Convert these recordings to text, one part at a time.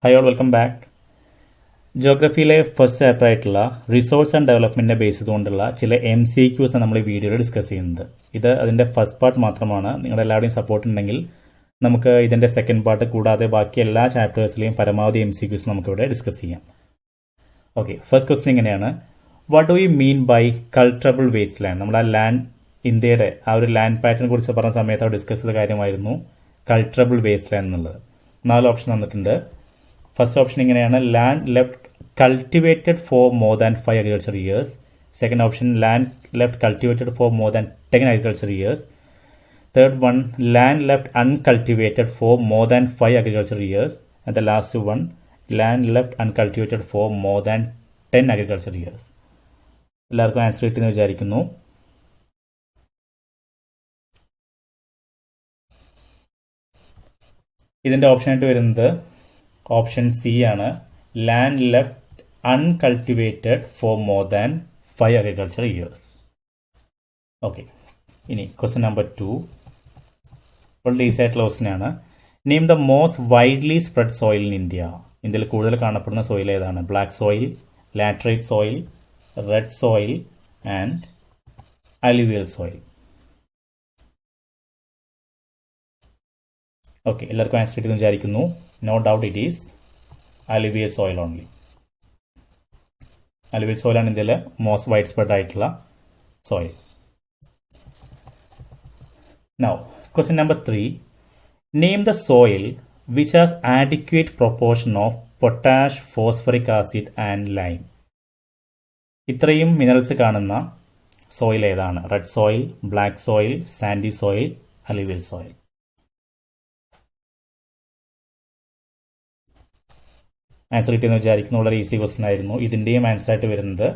High all welcome back. ജോഗ്രഫിയിലെ first chapter ആയിട്ടുള്ള resource and ഡെവലപ്മെന്റിനെ ബേസ് ചെയ്തുകൊണ്ടുള്ള ചില MCQs നമ്മൾ ഈ വീഡിയോയിൽ ഡിസ്കസ് ചെയ്യുന്നത്. ഇത് അതിന്റെ ഫസ്റ്റ് പാർട്ട് മാത്രമാണ്. നിങ്ങളുടെ എല്ലാവരുടെയും സപ്പോർട്ട് ഉണ്ടെങ്കിൽ നമുക്ക് ഇതിന്റെ സെക്കൻഡ് പാർട്ട് കൂടാതെ ബാക്കി എല്ലാ ചാപ്റ്റേഴ്സിലെയും പരമാവധി MCQs നമുക്കിവിടെ ഡിസ്കസ് ചെയ്യാം. ഓക്കെ, ഫസ്റ്റ് ക്വസ്റ്റ്യൻ ഇങ്ങനെയാണ്: what do you mean by culturable waste land? നമ്മുടെ ലാൻഡ്, ഇന്ത്യയുടെ ആ ഒരു ലാൻഡ് പാറ്റേണിനെ കുറിച്ച് പറഞ്ഞ സമയത്ത് അവിടെ ഡിസ്കസ് ചെയ്ത കാര്യമായിരുന്നു കൾച്ചറബിൾ വേസ്റ്റ് ലാൻഡ് എന്നുള്ളത്. 4 ഓപ്ഷൻ തന്നിട്ടുണ്ട്. ഫസ്റ്റ് ഓപ്ഷൻ ഇങ്ങനെയാണ്: land left cultivated for more than 5 agriculture years. Second option: land left cultivated for more than 10 agriculture years. Third one: land left uncultivated for more than 5 agriculture years. And the last one: land left uncultivated for more than 10 agriculture years. എല്ലാവർക്കും answer കിട്ടിയെന്ന് വിചാരിക്കുന്നു. ഇതിന്റെ option ആയിട്ട് വരുന്നത് option C ആണ്: land left uncultivated for more than 5 agriculture years. Okay, ഇനി question number 2 വളരെ easy ആയിട്ടുള്ള ക്വസ്റ്റ്യൻ ആണ്. Name the most widely spread soil in India. ഇന്ത്യയിൽ കൂടുതൽ കാണപ്പെടുന്ന സോയിൽ ഏതാണ്? Black soil, laterite soil, red soil and alluvial soil. Okay, എല്ലാവർക്കും answer കിട്ടുമെന്ന് വിചാരിക്കുന്നു. No doubt, it is alluvial soil only. Alluvial സോയിലാണ് ഇന്ത്യയിലെ മോസ്റ്റ് വൈഡ് സ്പ്രെഡ് ആയിട്ടുള്ള soil. Now question number 3: name the soil which has adequate proportion of potash, phosphoric acid and lime. ഇത്രയും minerals കാണുന്ന soil ഏതാണ്? Red soil, black soil, Sandy soil, alluvial soil. Answer കിട്ടിയെന്ന് വിചാരിക്കുന്നു. വളരെ easy question ആയിരുന്നു. ഇതിന്റെയും answer ആയിട്ട് വരുന്നത്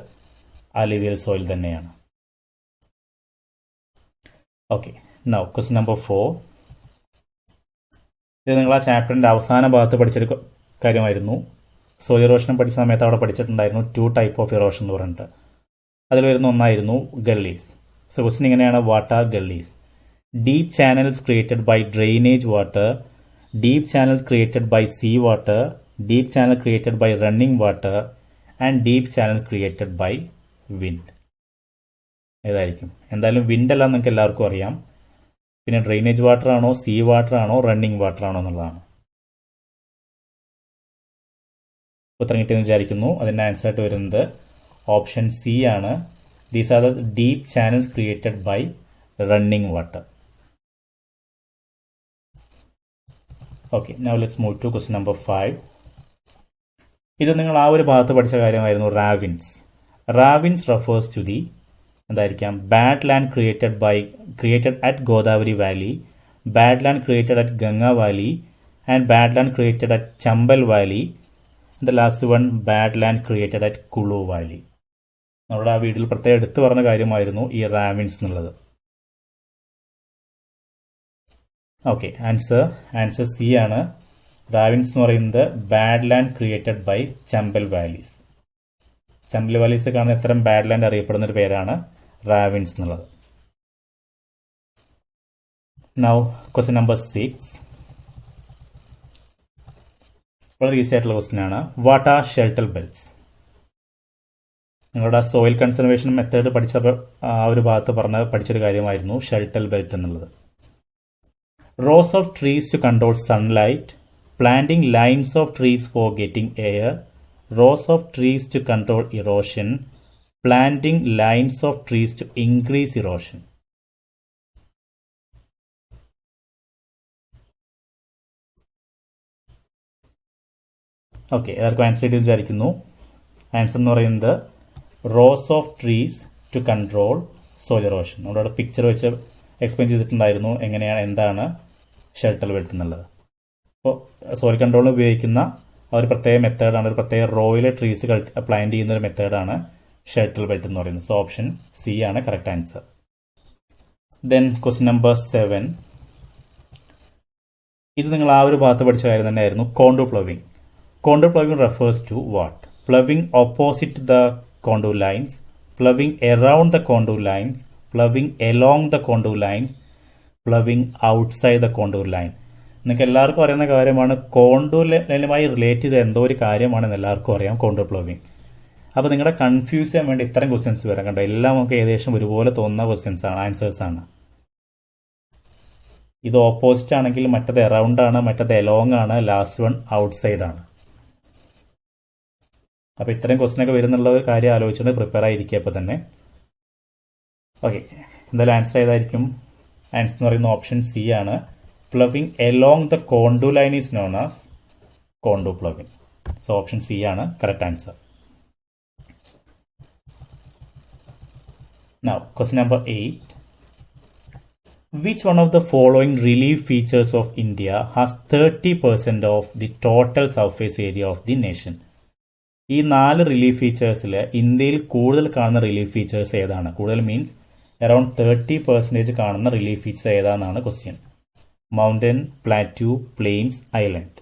അലുവിയൽ soil തന്നെയാണ്. Okay, now question number 4. ഇത് നിങ്ങൾ ആ ചാപ്റ്ററിന്റെ അവസാന ഭാഗത്ത് പഠിച്ചൊരു കാര്യമായിരുന്നു. സോയിൽ ഇറോഷൻ പഠിച്ച സമയത്ത് അവിടെ പഠിച്ചിട്ടുണ്ടായിരുന്നു 2 ടൈപ്പ് ഓഫ് ഇറോഷൻ എന്ന് പറഞ്ഞിട്ട്. അതിൽ വരുന്ന ഒന്നായിരുന്നു ഗള്ളീസ്. സോ ക്വസ്റ്റ്യൻ ഇങ്ങനെയാണ്: what are gullies? Deep channels created by drainage water, deep channels created by sea water, deep channel created by running water and deep channel created by wind. ഏതായിരിക്കും? എന്തായാലും wind അല്ല, നിങ്ങൾക്ക് എല്ലാവർക്കും അറിയാം. പിന്നെ drainage water ആണോ, sea water ആണോ, running water ആണോ എന്നുള്ളതാണ്. ഉത്തരം കിട്ടിയെന്ന് വിചാരിക്കുന്നു. അതിന്റെ ആൻസർ ആയിട്ട് വരുന്നത് ഓപ്ഷൻ സി ആണ്. These are the deep channels created by running water. Okay, now let's move to question number 5. ഇത് നിങ്ങൾ ആ ഒരു ഭാഗത്ത് പഠിച്ച കാര്യമായിരുന്നു ravines. Ravines refers to the എന്തായിരിക്കാം? Bad land created at Godavari valley, bad land created at Ganga valley and bad land created at Chambal Valley. The last one: bad land created at Kullu Valley. നമ്മുടെ ആ വീട്ടിൽ പ്രത്യേകം എടുത്തു പറഞ്ഞ കാര്യമായിരുന്നു ഈ റാവിൻസ് എന്നുള്ളത്. ഓക്കെ, ആൻസർ സി ആണ്. റാവിൻസ് എന്ന് പറയുന്നത് bad land created by Chambal valleys. Chambal valleys കാണുന്ന ഇത്തരം ബാഡ് ലാൻഡ് അറിയപ്പെടുന്ന ഒരു പേരാണ് റാവിൻസ് എന്നുള്ളത്. Now question number 6. വളരെ ഈസി ആയിട്ടുള്ള ക്വസ്റ്റ്യൻ ആണ്. What are shelter belts? നിങ്ങളുടെ സോയിൽ കൺസർവേഷൻ മെത്തേഡ് പഠിച്ചപ്പോൾ ആ ഒരു ഭാഗത്ത് പഠിച്ചൊരു കാര്യമായിരുന്നു ഷെൽട്ടർ ബെൽറ്റ് എന്നുള്ളത്. Rows of trees to control sunlight, planting lines of trees for getting air, rows of trees to control erosion, planting lines of trees to increase erosion. ഓക്കെ, എല്ലാവർക്കും answer ചെയ്ത് വിചാരിക്കുന്നു. ആൻസർ എന്ന് പറയുന്നത് rows of trees to control soil erosion. നമ്മളവിടെ picture വെച്ച് explain ചെയ്തിട്ടുണ്ടായിരുന്നു എന്താണ് ഷെൽട്ടർ ബെൽറ്റ് എന്നുള്ളത്. അപ്പോൾ സോയിൽ കൺട്രോളിന് ഉപയോഗിക്കുന്ന ഒരു പ്രത്യേക മെത്തേഡാണ്, ഒരു പ്രത്യേക റോയിലെ ട്രീസ് പ്ലാന്റ് ചെയ്യുന്ന ഒരു മെത്തേഡാണ് ഷെൽട്ടർ ബെൽറ്റ് എന്ന് പറയുന്നത്. സോ ഓപ്ഷൻ സി ആണ് correct answer. Then question number 7. ഇത് നിങ്ങൾ ആ ഒരു ഭാഗത്ത് പഠിച്ച കാര്യം തന്നെയായിരുന്നു contour ploughing. Contour ploughing refers to what? Ploughing opposite the contour lines, ploughing around the contour lines, ploughing along the contour lines, ploughing outside the contour line. നിങ്ങൾക്ക് എല്ലാവർക്കും അറിയുന്ന കാര്യമാണ്. കോണ്ടൂർ ലൈനുമായി റിലേറ്റ് ചെയ്ത എന്തോ ഒരു കാര്യമാണെന്ന് എല്ലാവർക്കും അറിയാം, കോണ്ടൂർ പ്ലോവിംഗ്. അപ്പോൾ നിങ്ങളുടെ കൺഫ്യൂസ് ചെയ്യാൻ വേണ്ടി ഇത്തരം ക്വസ്റ്റ്യൻസ് വരാം. കണ്ടോ, എല്ലാം നമുക്ക് ഏകദേശം ഒരുപോലെ തോന്നുന്ന ക്വസ്റ്റ്യൻസ് ആണ്, ആൻസേഴ്സ് ആണ്. ഇത് ഓപ്പോസിറ്റ് ആണെങ്കിൽ മറ്റത് എറൗണ്ട് ആണ്, മറ്റത് എലോങ് ആണ്, ലാസ്റ്റ് വൺ ഔട്ട് സൈഡ് ആണ്. അപ്പോൾ ഇത്തരം ക്വസ്റ്റ്യൻ ഒക്കെ വരുന്നുള്ള ഒരു കാര്യം ആലോചിച്ചിട്ട് പ്രിപ്പയർ ആയിരിക്കുക അപ്പോൾ തന്നെ. ഓക്കെ, എന്തായാലും ആൻസർ ഏതായിരിക്കും? ആൻസർ എന്ന് പറയുന്ന ഓപ്ഷൻ സി ആണ്. Ploughing along the contour line is known as contour ploughing. So option C ആണ് correct answer. Now, question number 8. Which one of the following relief features of India has 30% of the total surface area of the nation? ഈ 4 relief ഫീച്ചേഴ്സിൽ ഇന്ത്യയിൽ കൂടുതൽ കാണുന്ന relief features ഏതാണ്? കൂടുതൽ means around 30% കാണുന്ന relief feature ഏതാണെന്നാണ് question. Mountain, plateau, plains, island.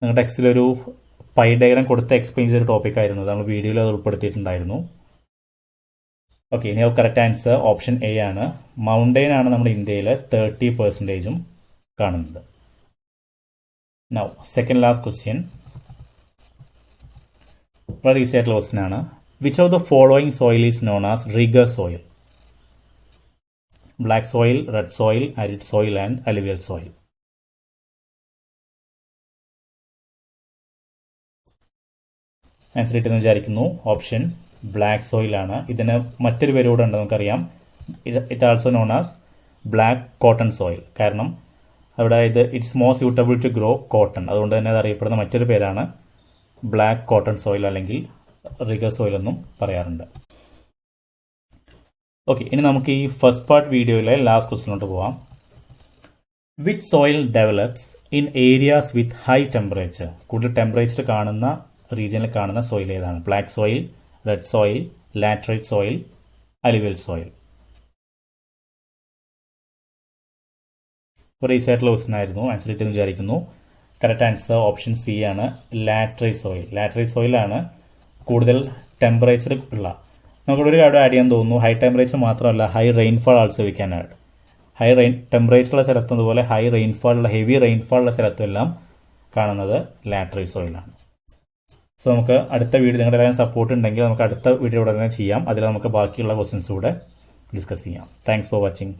നിങ്ങളുടെ ടെക്സ്റ്റിലൊരു പൈ ഡയഗ്രാം കൊടുത്ത് എക്സ്പ്ലെയിൻ ചെയ്ത ടോപ്പിക് ആയിരുന്നു, നമ്മൾ വീഡിയോയിൽ അത് ഉൾപ്പെടുത്തിയിട്ടുണ്ടായിരുന്നു. ഓക്കെ, ഇനി കറക്റ്റ് ആൻസർ ഓപ്ഷൻ എ ആണ്. മൗണ്ടെയിൻ ആണ് നമ്മുടെ ഇന്ത്യയിൽ 30% കാണുന്നത്. നൗ സെക്കൻഡ് ലാസ്റ്റ് ക്വസ്റ്റ്യൻ, വളരെ ഈസി ആയിട്ടുള്ള ക്വസ്റ്റ്യൻ ആണ്. Which of the following soil is known as regur soil? Black soil, red soil, arid soil and alluvial soil. Answer കിട്ടുമെന്ന് വിചാരിക്കുന്നു. ഓപ്ഷൻ ബ്ലാക്ക് സോയിൽ ആണ്. ഇതിന് മറ്റൊരു പേര് കൂടെ ഉണ്ട്, നമുക്കറിയാം. It also known as black cotton soil. കാരണം അവിടെ it's more suitable to grow cotton, അതുകൊണ്ട് തന്നെ അത് അറിയപ്പെടുന്ന മറ്റൊരു പേരാണ് ബ്ലാക്ക് കോട്ടൺ സോയിൽ അല്ലെങ്കിൽ റിഗർ സോയിൽ എന്നും പറയാറുണ്ട്. ഓക്കെ, ഇനി നമുക്ക് ഈ ഫസ്റ്റ് പാർട്ട് വീഡിയോയിലെ ലാസ്റ്റ് ക്വസ്റ്റിനോട്ട് പോവാം. Which soil develops in areas with high temperature? കൂടുതൽ ടെമ്പറേച്ചർ കാണുന്ന റീജിയനിൽ കാണുന്ന സോയിൽ ഏതാണ്? Black soil, red soil, laterite soil, alluvial soil. ഒരു ഈസി ആയിട്ടുള്ള ക്വസ്റ്റൻ ആയിരുന്നു. ആൻസർ കിട്ടുമെന്ന് വിചാരിക്കുന്നു. കറക്റ്റ് ആൻസർ ഓപ്ഷൻ സി ആണ്, ലാറ്ററൈറ്റ് സോയിൽ. ലാറ്ററൈറ്റ് സോയിലാണ് കൂടുതൽ ടെമ്പറേച്ചർ ഉള്ള. നമുക്കിവിടെ ഒരു കാര്യം ആഡ് ചെയ്യാൻ തോന്നുന്നു. ഹൈ ടെമ്പറേച്ചർ മാത്രമല്ല, high rainfall also we can add. High temperature ഉള്ള സ്ഥലത്തും അതുപോലെ ഹൈ റെയിൻഫാൾ ഉള്ള ഹെവി റെയിൻഫാൾ ഉള്ള സ്ഥലത്തും എല്ലാം കാണുന്നത് ലാറ്ററൈറ്റ് സോയിലാണ്. സോ നമുക്ക് അടുത്ത വീഡിയോ, നിങ്ങളുടെ എല്ലാവരും സപ്പോർട്ട് ഉണ്ടെങ്കിൽ നമുക്ക് അടുത്ത വീഡിയോ ഉടനെ ചെയ്യാം. അതിൽ നമുക്ക് ബാക്കിയുള്ള ക്വസ്റ്റ്യൻസ് കൂടെ ഡിസ്കസ് ചെയ്യാം. Thanks for watching.